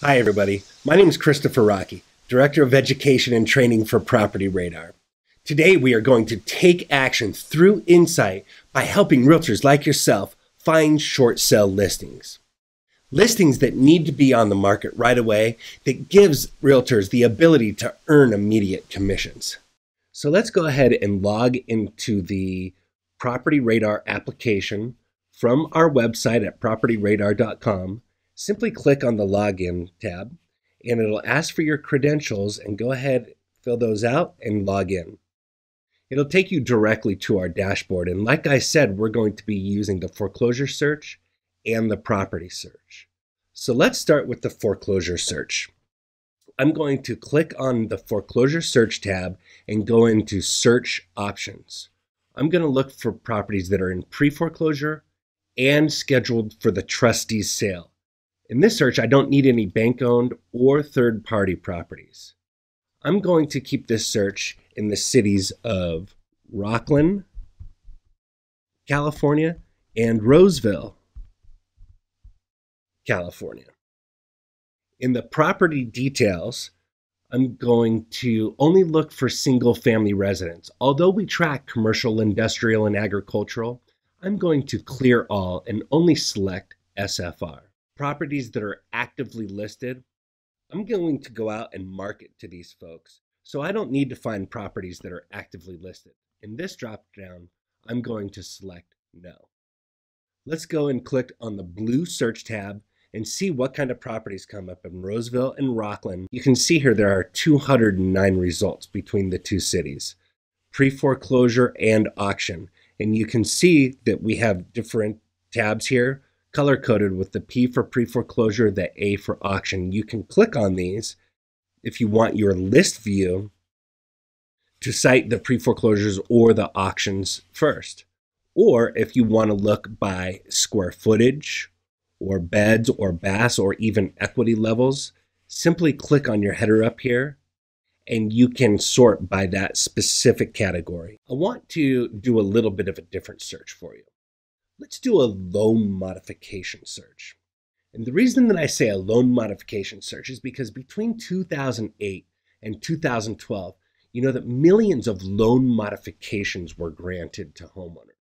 Hi, everybody. My name is Christopher Rocky, Director of Education and Training for PropertyRadar. Today, we are going to take action through insight by helping realtors like yourself find short sale listings. Listings that need to be on the market right away that gives realtors the ability to earn immediate commissions. So let's go ahead and log into the PropertyRadar application from our website at PropertyRadar.com. Simply click on the Login tab, and it'll ask for your credentials, and go ahead, fill those out, and log in. It'll take you directly to our dashboard, and like I said, we're going to be using the Foreclosure Search and the Property Search. So let's start with the Foreclosure Search. I'm going to click on the Foreclosure Search tab and go into Search Options. I'm going to look for properties that are in pre-foreclosure and scheduled for the trustee's sale. In this search, I don't need any bank-owned or third-party properties. I'm going to keep this search in the cities of Rockland, California, and Roseville, California. In the property details, I'm going to only look for single-family residents. Although we track commercial, industrial, and agricultural, I'm going to clear all and only select SFR. Properties that are actively listed, I'm going to go out and market to these folks. So I don't need to find properties that are actively listed. In this drop down, I'm going to select no. Let's go and click on the blue search tab and see what kind of properties come up in Roseville and Rockland. You can see here there are 209 results between the two cities, pre-foreclosure and auction. And you can see that we have different tabs here, color-coded with the P for pre-foreclosure, the A for auction. You can click on these if you want your list view to cite the pre-foreclosures or the auctions first. Or if you want to look by square footage or beds or baths or even equity levels, simply click on your header up here and you can sort by that specific category. I want to do a little bit of a different search for you. Let's do a loan modification search. And the reason that I say a loan modification search is because between 2008 and 2012, you know that millions of loan modifications were granted to homeowners.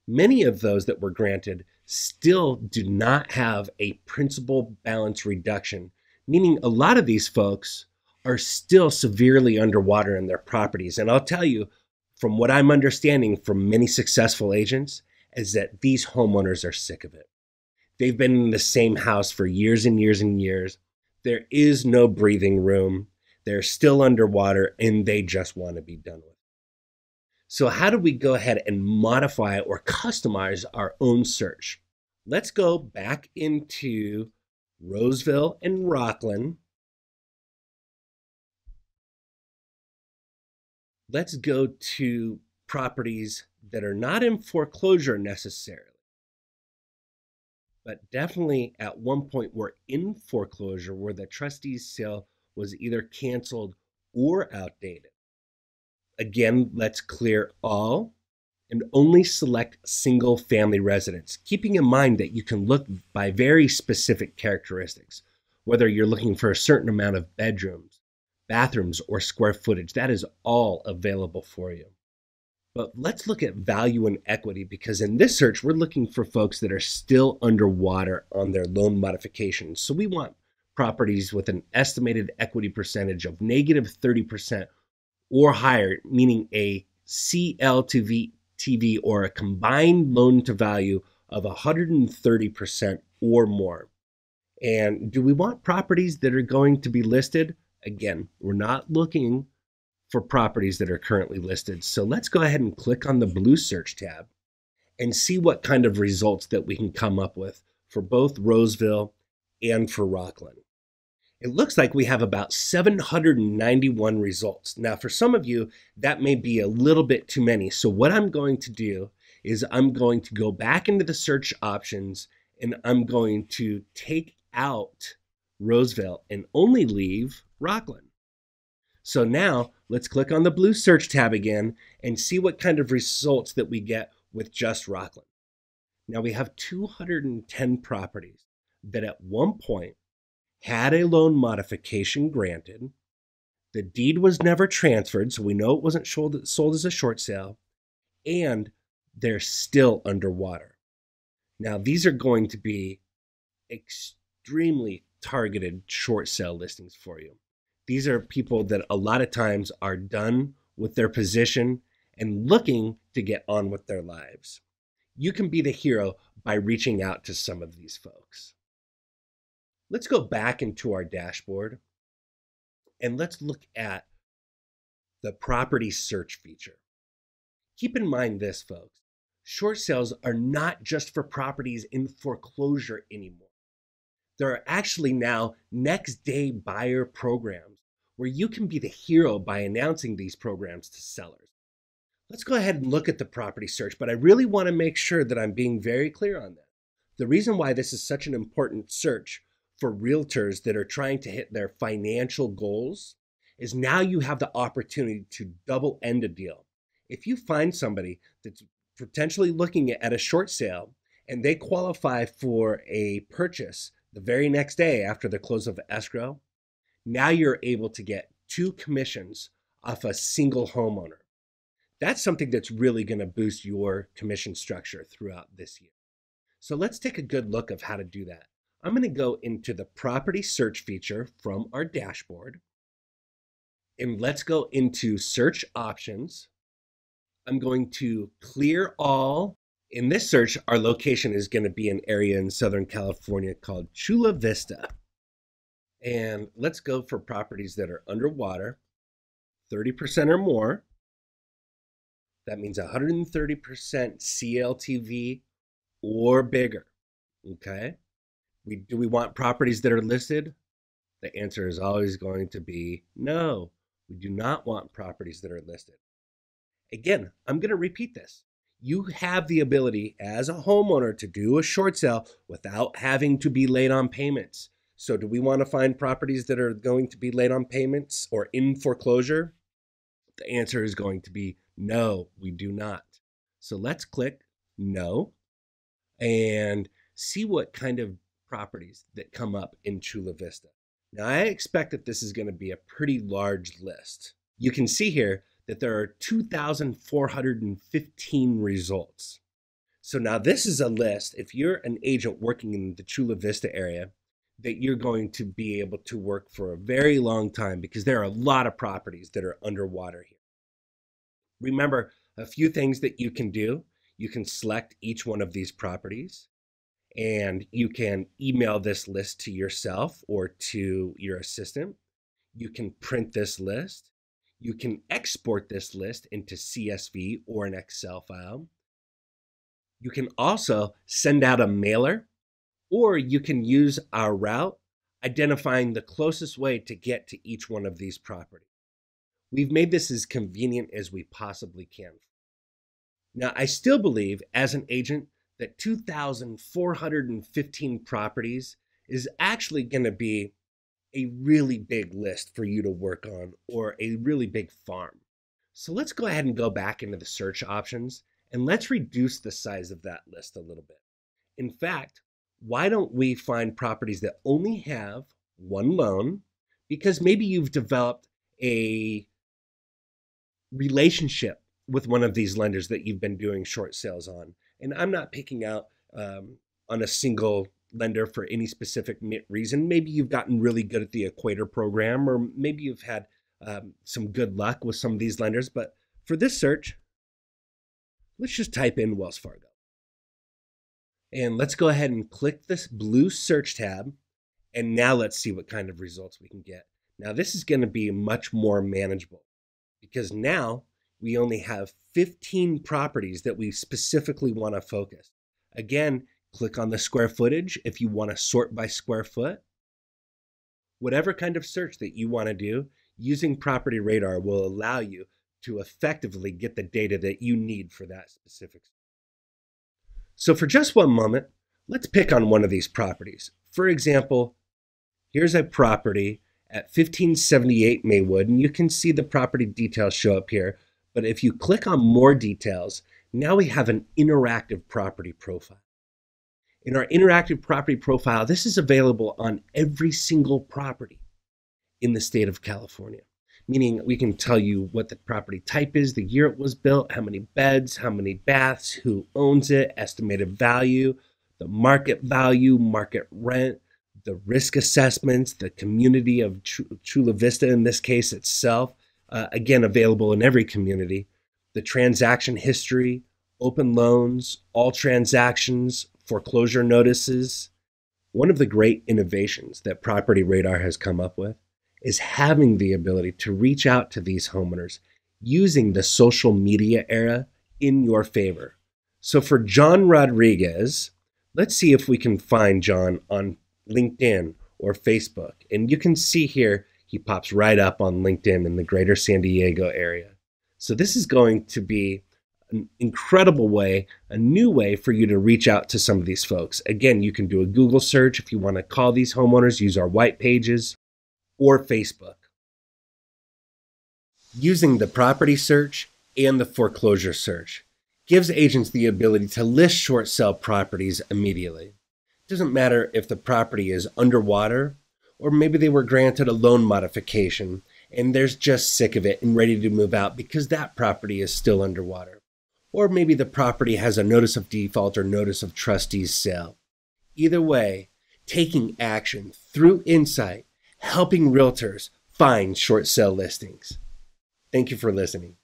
Many of those that were granted still do not have a principal balance reduction, meaning a lot of these folks are still severely underwater in their properties. And I'll tell you, from what I'm understanding from many successful agents, is that these homeowners are sick of it. They've been in the same house for years and years and years. There is no breathing room. They're still underwater and they just want to be done with it. So how do we go ahead and modify or customize our own search? Let's go back into Roseville and Rockland. Let's go to properties that are not in foreclosure necessarily, but definitely at one point were in foreclosure where the trustee's sale was either canceled or outdated. Again, let's clear all and only select single family residents, keeping in mind that you can look by very specific characteristics, whether you're looking for a certain amount of bedrooms, bathrooms, or square footage. That is all available for you. But let's look at value and equity, because in this search, we're looking for folks that are still underwater on their loan modifications. So we want properties with an estimated equity percentage of negative 30% or higher, meaning a CL/TV or a combined loan to value of 130% or more. And do we want properties that are going to be listed? Again, we're not looking for properties that are currently listed. So let's go ahead and click on the blue search tab and see what kind of results that we can come up with for both Roseville and for Rockland. It looks like we have about 791 results. Now, for some of you, that may be a little bit too many. So what I'm going to do is I'm going to go back into the search options and I'm going to take out Roseville and only leave Rockland. So now let's click on the blue search tab again and see what kind of results that we get with just Rockland. Now we have 210 properties that at one point had a loan modification granted, the deed was never transferred, so we know it wasn't sold as a short sale, and they're still underwater. Now, these are going to be extremely targeted short sale listings for you. These are people that a lot of times are done with their position and looking to get on with their lives. You can be the hero by reaching out to some of these folks. Let's go back into our dashboard and let's look at the property search feature. Keep in mind this, folks. Short sales are not just for properties in foreclosure anymore. There are actually now next day buyer programs where you can be the hero by announcing these programs to sellers. Let's go ahead and look at the property search, but I really want to make sure that I'm being very clear on that. The reason why this is such an important search for realtors that are trying to hit their financial goals is now you have the opportunity to double end a deal. If you find somebody that's potentially looking at a short sale and they qualify for a purchase the very next day after the close of escrow, now you're able to get 2 commissions off a single homeowner. That's something that's really going to boost your commission structure throughout this year. So let's take a good look of how to do that. I'm going to go into the property search feature from our dashboard, and let's go into search options. I'm going to clear all. In this search, our location is going to be an area in Southern California called Chula Vista. And let's go for properties that are underwater, 30% or more. That means 130% CLTV or bigger, okay? Do we want properties that are listed? The answer is always going to be no. We do not want properties that are listed. Again, I'm going to repeat this. You have the ability as a homeowner to do a short sale without having to be late on payments. So do we want to find properties that are going to be late on payments or in foreclosure? The answer is going to be no, we do not. So let's click no and see what kind of properties that come up in Chula Vista. Now, I expect that this is going to be a pretty large list. You can see here that there are 2,415 results. So now this is a list, if you're an agent working in the Chula Vista area, that you're going to be able to work for a very long time because there are a lot of properties that are underwater here. Remember, a few things that you can do. You can select each one of these properties and you can email this list to yourself or to your assistant. You can print this list. You can export this list into CSV or an Excel file. You can also send out a mailer, or you can use our route, identifying the closest way to get to each one of these properties. We've made this as convenient as we possibly can. Now, I still believe as an agent that 2,415 properties is actually going to be a really big list for you to work on, or a really big farm. So let's go ahead and go back into the search options and let's reduce the size of that list a little bit. In fact, why don't we find properties that only have one loan, because maybe you've developed a relationship with one of these lenders that you've been doing short sales on. And I'm not picking out on a single lender for any specific reason. Maybe you've gotten really good at the Equator program, or maybe you've had some good luck with some of these lenders. But for this search, let's just type in Wells Fargo. And let's go ahead and click this blue search tab. And now let's see what kind of results we can get. Now this is going to be much more manageable because now we only have 15 properties that we specifically want to focus. Again, click on the square footage if you want to sort by square foot. Whatever kind of search that you want to do, using PropertyRadar will allow you to effectively get the data that you need for that specific. So for just one moment, let's pick on one of these properties. For example, here's a property at 1578 Maywood, and you can see the property details show up here. But if you click on more details, now we have an interactive property profile. In our interactive property profile, this is available on every single property in the state of California, meaning we can tell you what the property type is, the year it was built, how many beds, how many baths, who owns it, estimated value, the market value, market rent, the risk assessments, the community of Chula Vista in this case itself, again, available in every community, the transaction history, open loans, all transactions, foreclosure notices. One of the great innovations that PropertyRadar has come up with is having the ability to reach out to these homeowners using the social media era in your favor. So for John Rodriguez, let's see if we can find John on LinkedIn or Facebook. And you can see here, he pops right up on LinkedIn in the greater San Diego area. So this is going to be an incredible way, a new way for you to reach out to some of these folks. Again, you can do a Google search if you want to call these homeowners, use our white pages, or Facebook. Using the property search and the foreclosure search gives agents the ability to list short sale properties immediately. It doesn't matter if the property is underwater, or maybe they were granted a loan modification and they're just sick of it and ready to move out because that property is still underwater. Or maybe the property has a notice of default or notice of trustees sale. Either way, taking action through insight, helping realtors find short sale listings. Thank you for listening.